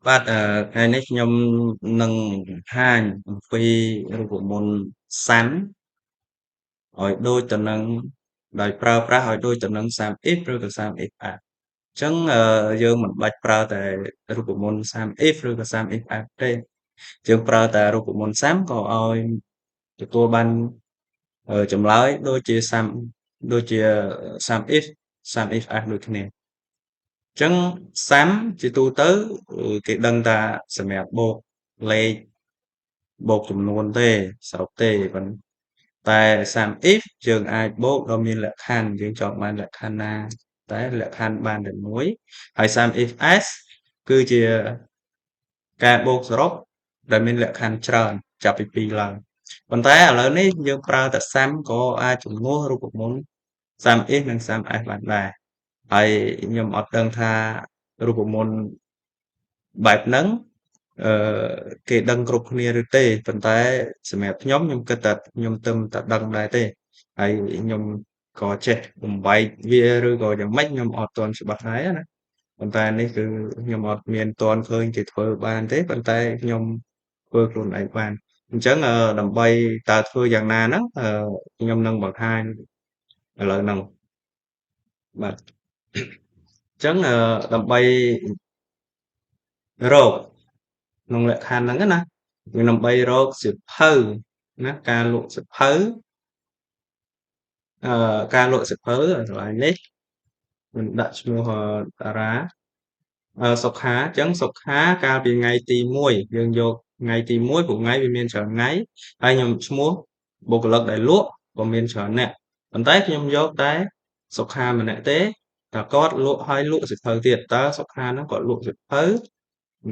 បាទថ្ងៃនេះខ្ញុំនឹងបង្ហាញអំពីរូបមន្តសាំឲ្យដូចទៅនឹងដោយប្រើប្រាស់ឲ្យដូចទៅនឹង SAMIF ឬក៏ SAMIF App អញ្ចឹងយើងមិនបាច់ប្រើតែរូបមន្ត SAMIF ឬក៏ SAMIF App ទេយើងប្រើតែរូបមន្ត SAM ក៏ឲ្យទទួលបានចម្លើយដូចជា SAM ដូចជា SAMIF SAMIF App ដូចគ្នាចឹងសាំជាទូទៅគេដឹងថាសម្រាប់បូកលេខបូកចំនួនទេសរុបទេប៉ុន្តែ sum if យើងអាចបូកដ៏មានលក្ខខណ្ឌយើងចង់បានលក្ខខណ្ឌណាតែលក្ខខណ្ឌបានតែមួយហើយ sum if s គឺជាការបូកសរុបដែលមានលក្ខខណ្ឌច្រើនចាប់ពី2ឡើងប៉ុន្តែឥឡូវនេះយើងប្រើតែ sum ក៏អាចជំនួសរូបមន្ត sum if និង sum s បានដែរហើយខ្ញុំអត់ដឹងថារូបមន្តបែបហ្នឹងអឺគេដឹងគ្រប់គ្នាឬទេប៉ុន្តែសម្រាប់ខ្ញុំគិតថាខ្ញុំទឹមតែដឹងដែរទេហើយខ្ញុំក៏ចេះបំបែកវាឬក៏យ៉ាងម៉េចខ្ញុំអត់ទាន់ច្បាស់ដែរណាប៉ុន្តែនេះគឺខ្ញុំអត់មានទាន់ឃើញគេធ្វើបានទេប៉ុន្តែខ្ញុំធ្វើខ្លួនឯងបានអញ្ចឹងដើម្បីតើធ្វើយ៉ាងណាហ្នឹងខ្ញុំនឹងបង្ហាញឥឡូវហ្នឹងបាទអញ្ចឹងដើម្បីរកក្នុងលក្ខខណ្ឌហ្នឹងណាដើម្បីរកសៀវភៅណាការលក់សៀវភៅការលក់សៀវភៅកន្លែងនេះmìnhដាក់ឈ្មោះតារាសុខាអញ្ចឹងសុខាកាលពីថ្ងៃទី1យើងយកថ្ងៃទី1ព្រោះថ្ងៃវាមានច្រើនថ្ងៃហើយខ្ញុំឈ្មោះបុគ្គលិកដែលលក់ក៏មានច្រើនអ្នកប៉ុន្តែខ្ញុំយកតែសុខាម្នាក់ទេតែគាត់លក់ហើយលក់សៀវភៅទៀតតើសុខាហ្នឹងគាត់លក់សៀវភៅ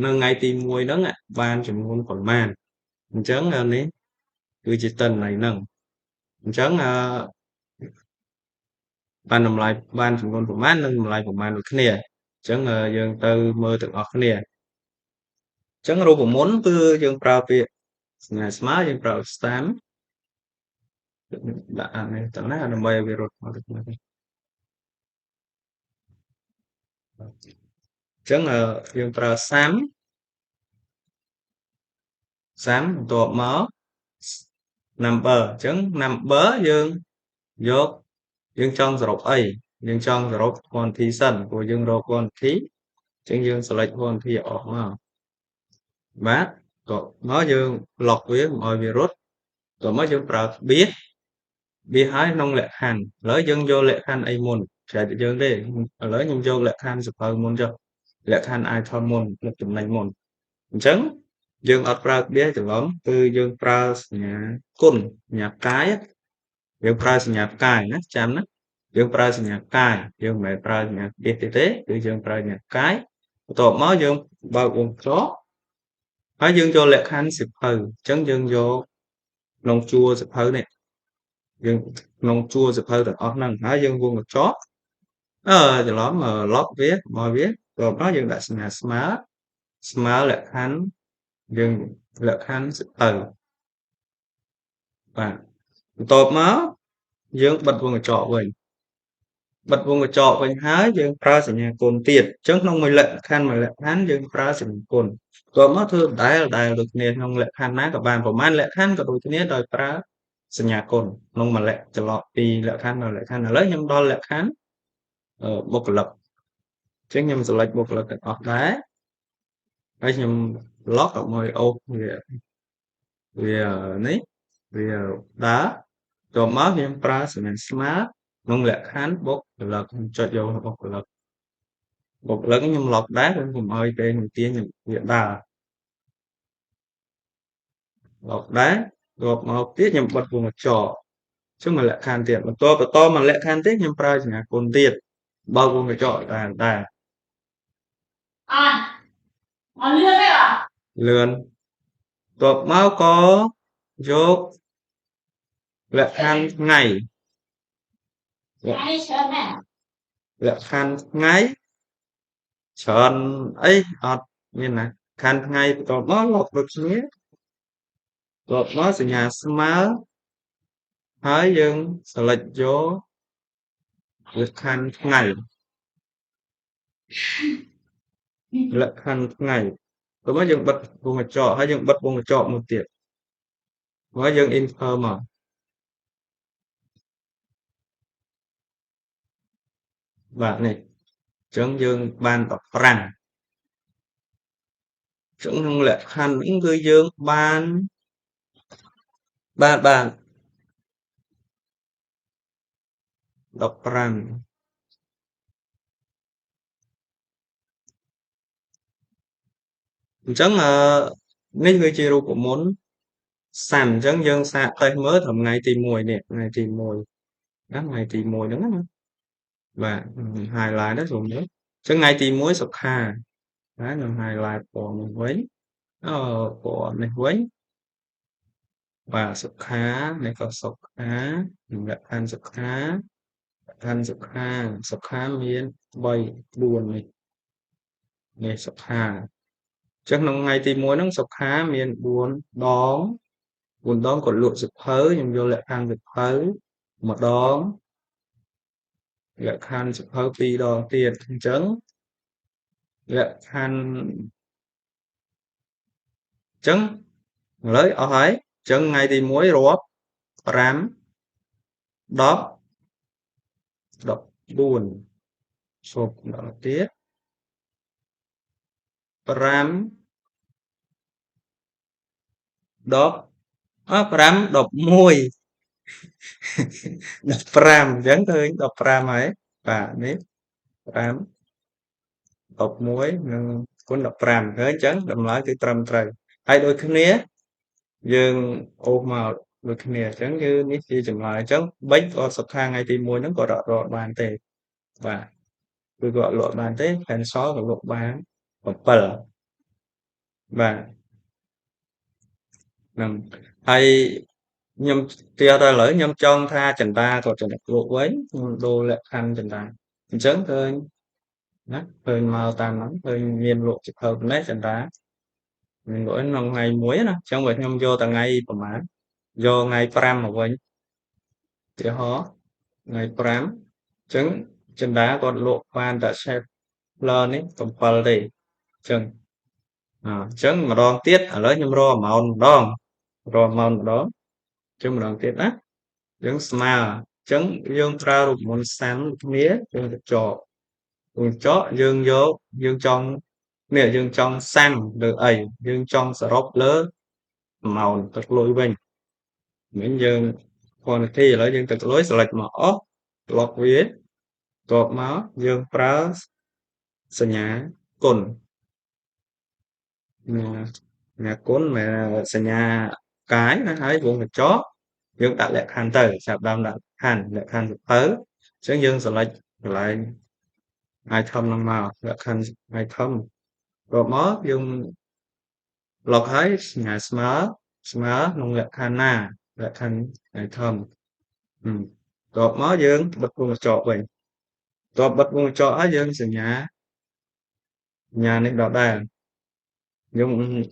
នៅថ្ងៃទី1ហ្នឹងបានចំនួនប៉ុន្មានអញ្ចឹងនេះគឺជាទិន្នន័យហ្នឹងអញ្ចឹងបានតម្លៃបានចំនួនប៉ុន្មាននិងតម្លៃប៉ុន្មានដូចគ្នាអញ្ចឹងយើងទៅមើលទាំងអស់គ្នាអញ្ចឹងរូបមន្តគឺយើងប្រើពាក្យសញ្ញាស្មើយើងប្រើ stamp ដាក់អានេះទៅណាដើម្បីឲ្យវារត់មកដូចនេះអញ្ចឹងយើងប្រើ sum បន្ទាប់មក number អញ្ចឹង number យើងយកយើងចង់សរុបអីយើងចង់សរុប quantity សិនព្រោះយើងរក quantity អញ្ចឹងយើង select quantity អស់មកបាទក៏មកយើង lock វាកុំឲ្យវារត់ក៏មកយើងប្រើបៀសហើយក្នុងលក្ខខណ្ឌឥឡូវយើងយកលក្ខខណ្ឌអីមុនឆ្លើយតែយើងទេឥឡូវខ្ញុំយកលក្ខខណ្ឌសៀវភៅមុនចុះលក្ខខណ្ឌ item មុនលក្ខចំណេញមុនអញ្ចឹងយើងអត់ប្រើបៀសច្រឡំគឺយើងប្រើសញ្ញាគុណសញ្ញាផ្កាយយើងប្រើសញ្ញាផ្កាយណាចាំណាយើងប្រើសញ្ញាផ្កាយយើងមិនមែនប្រើសញ្ញាបៀសទេគឺយើងប្រើសញ្ញាផ្កាយបន្ទាប់មកយើងបើកវងកហើយយើងយកលក្ខខណ្ឌសៀវភៅអញ្ចឹងយើងយកក្នុងជួរសៀវភៅនេះយើងក្នុងជួរសៀវភៅទាំងអស់ហ្នឹងហើយយើងវងកញ្ចក់ច្រឡំlock វាមកវាបន្ទាប់មកយើងដាក់សញ្ញាស្មើលក្ខខណ្ឌយើងលក្ខខណ្ឌសៀវភៅបាទបន្ទាប់មកយើងបិទវងកញ្ចក់វិញបិទវងកញ្ចក់វិញហើយយើងប្រើសញ្ញាគុណទៀតអញ្ចឹងក្នុងមួយលក្ខខណ្ឌយើងប្រើសញ្ញាគុណក៏មកធ្វើដែលដូចគ្នាក្នុងលក្ខខណ្ឌណាក៏បានប្រមាណលក្ខខណ្ឌក៏ដូចគ្នាដោយប្រើសញ្ញាគុណក្នុងមួយលក្ខចន្លោះពីលក្ខខណ្ឌដល់លក្ខខណ្ឌឥឡូវខ្ញុំដល់លក្ខខណ្ឌបុគ្គលិកអញ្ចឹងខ្ញុំ select បុគ្គលិកទាំងអស់ដែរហើយខ្ញុំ lock ឲ្យមកអូសវានេះវាដើរចូលមកខ្ញុំប្រើសញ្ញាស្មើក្នុងលក្ខខណ្ឌបុគ្គលិកខ្ញុំចុចយកបុគ្គលិកខ្ញុំ lock ដែរខ្ញុំកុំឲ្យពេលខ្ញុំទាញវាដើរ lock ដែរយកមកទៀតខ្ញុំបិទវងកញ្ចក់ចឹងមួយលក្ខខណ្ឌទៀតបន្តមកលក្ខខណ្ឌទៀតខ្ញុំប្រើសញ្ញាគុណទៀតបើកវងកញ្ចក់ដែរអត់លឿនទេលឿនបន្ទាប់មកក៏យកលក្ខខណ្ឌថ្ងៃលក្ខខណ្ឌថ្ងៃច្រើនអីអត់មានណាខណ្ឌថ្ងៃបន្ទាប់មក lock ដូចគ្នាបន្ទាប់មកសញ្ញាស្មើហើយយើង select យកលក្ខខណ្ឌថ្ងៃលក្ខខណ្ឌថ្ងៃ rồi mới dừng bật vùng gạch trọ hay dừng bật vùng gạch trọ một tiệt mới dừng infer mà bạn này chẳng dừng ban đọc răng chẳng không lệ hành những người dừng ban bạn bạn đọc răng chẳng nên người chơi của muốn sàn chẳng dừng xa tay mới thầm ngày tìm mùi nè ngày tìm mùi đó ngày tìm mùi đúng không và hài lại đó rồi nữa chẳng ngày tìm muối sọc hà đấy là hài lại của mình với của mình với và sọc khá này có sọc khá mình đặt sọc khá miên bay buồn này này sọc hà chắc nó ngày thì muối nó sọc khá miên buồn đón còn lụa sọc hớ nhưng vô lại ăn sọc hớ một đón lại khăn sọc hớ pi đòn tiền trứng lại khăn trứng lấy ở ấy trứng ngày thì muối rốt rám đóp đọc buồn sộp đó là tiết rám đóp rám đọc môi đọc ram vẫn thôi đọc ram ấy và nếp rám đọc muối cuốn đọc ram thế chấn đầm lại cái trầm trời hai đôi khi nia dương ô màu đôi khi nia chấn như nít chi chừng lại chấn bánh có sập thang ngay tìm muối nó có rõ rõ bàn tề và tôi gọi lộ bàn tế thành số và lộ bán và bờ và hay nhâm tia ta lỡ nhâm trong tha trần ta còn trần lộ quấy đô lệ khăn trần ta chấn thôi đó hơi màu tàn lắm hơi nghiêm lộ chụp hợp nét trần ta mình gọi nó ngày muối nè trong vậy nhâm vô tầng ngày của má vô ngày pram mà quên thì họ ngày pram chấn trần đá còn lộ van đã xếp lên ấy còn pal đi chân chấn mà đòn tiết ở lấy nhâm ro màu đòn ro màu đó chân mà đòn tiết á chấn smile chấn dương tra được một sáng mía dương trọ dương chó dương vô dương trong nè dương trong sang được ấy dương trong srop lớ màu thật lôi bên những dương còn thi là dương thật lối select mà off lọc viết cột máu dương pra nhà cồn nhà, nhà cồn mà nhà cái nó thấy cũng là chó dương đặt lại hành từ sạp đam đặt hành lại hành tới sáng dương select lại hai thâm năm màu lại hành hai thâm cột máu dương lọc thấy nhà smart nông lạc hana lạc hành hai thâm cột máu dương bật vùng trọ vậy cột bật vùng trọ dương sự nhà nên đọc đây nhưng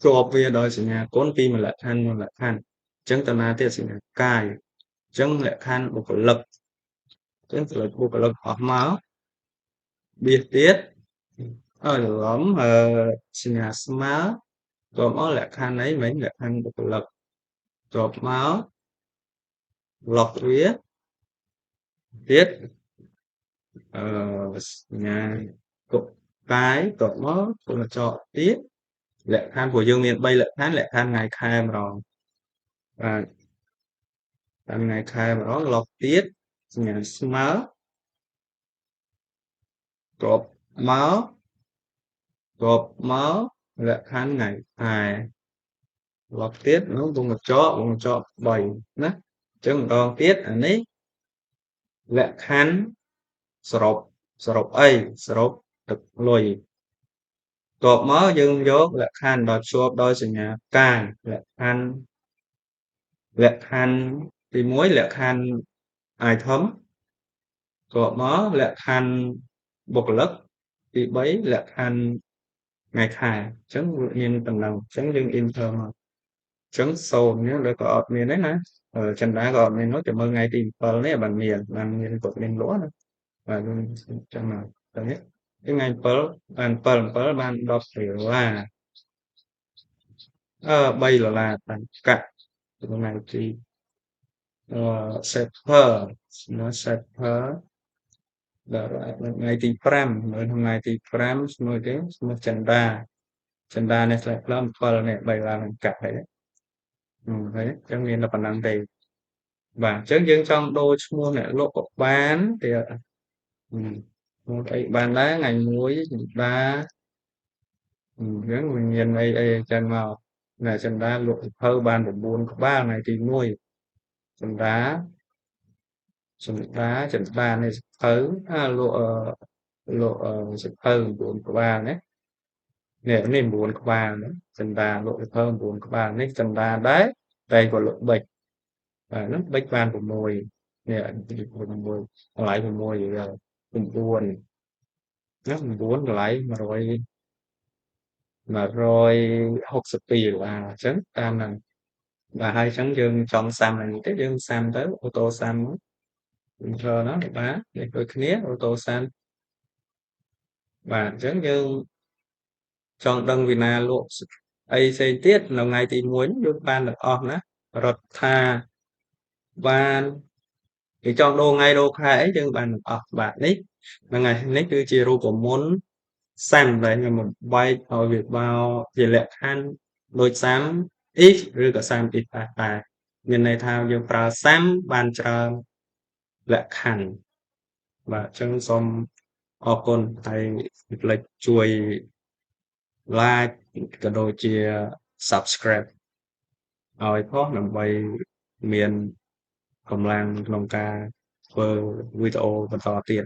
cột về đòi sự nhà cốn tim mà lại hành chứng tờ na tiết sự nhà cài chứng lại hành bộ lực chứng là bộ lực học máu biệt tiết ở lắm sự nhà smart cột máu lại hành ấy mấy lại hành bộ lực cột máu lọc viết tiết ờ, nhà cột cái cột máu tôi là chọn tiết lệ than của dương miền bay lệ than ngày khai mà rồi và ngày khai mà đó lọc tiết nhà smart cột máu lệ than ngày khai lọc tiết nó vùng cho bảy nè chứ còn tiết ở đấy lệ than srop ấy srop được lùi cột máu dương dốt lệ than đòi chụp đôi sự nhà càng lệ than thì muối lệ than ai thấm cột máu lệ than bột lất thì bấy lệ than ngày khai chấn nhiên tầng đầu chấn dương inter mà chấn sâu nhớ để có ọt miền đấy nè ở chân đá có ọt miền nói chậm ơn ngày tìm phở này bằng miền làm miền cột miền lúa nữa và luôn chân nào tầm nhất cái ngày phở bàn phở phở bàn đọc hiểu là $3 តាមកាក់ថ្ងៃទីSeptember ស្មើ September ដល់ថ្ងៃទី5នៅថ្ងៃទី5ស្មើគេស្មើចិន្តានេះស្លេកឡើង7នេះ$3នឹងកាក់ហើយហើយអញ្ចឹងមានតែប៉ុណ្ណឹងទេបាទអញ្ចឹងយើងចង់ដូរឈ្មោះអ្នកលក់ក៏បានទៀតឈ្មោះអីបានដែរថ្ងៃមួយចិន្តាអញ្ចឹងវាមានអីអញ្ចឹងមកអ្នកចិន្តាលក់សៀវភៅបាន9ក្បាលថ្ងៃទី1ចិន្តានេះសៀវភៅលក់សៀវភៅ9ក្បាលណានេះ9ក្បាលណាចិន្តាលក់សៀវភៅ9ក្បាលនេះចិន្តាដែរតែក៏លក់បិចបាទហ្នឹងបិចបាន6នេះ6តម្លៃ69ណា9តម្លៃ$162អញ្ចឹងតាមហ្នឹងបាទហើយអញ្ចឹងយើងចង់សាំហ្នឹងទេយើងសាំទៅអូតូសាំចូលណាបាទនេះដូចគ្នាអូតូសាំបាទអញ្ចឹងយើងចង់ដឹងវិណាលក់អីផ្សេងទៀតនៅថ្ងៃទី1យើងបានទាំងអស់ណារដ្ឋាបានគេចង់ដូរថ្ងៃដូរខែអីយើងបានទាំងអស់បាទនេះហ្នឹងហើយនេះគឺជារូបមន្តសាំដែលខ្ញុំបំបែកឲ្យវាបោជាលក្ខខណ្ឌដូចសាំ if ឬក៏សាំ if ដែរមានន័យថាយើងប្រើសាំបានច្រើនលក្ខខណ្ឌបាទអញ្ចឹងសូមអរគុណហើយកុំភ្លេចជួយ like ក៏ដូចជា subscribe ឲ្យផងដើម្បីមានកម្លាំងក្នុងការធ្វើវីដេអូបន្តទៀត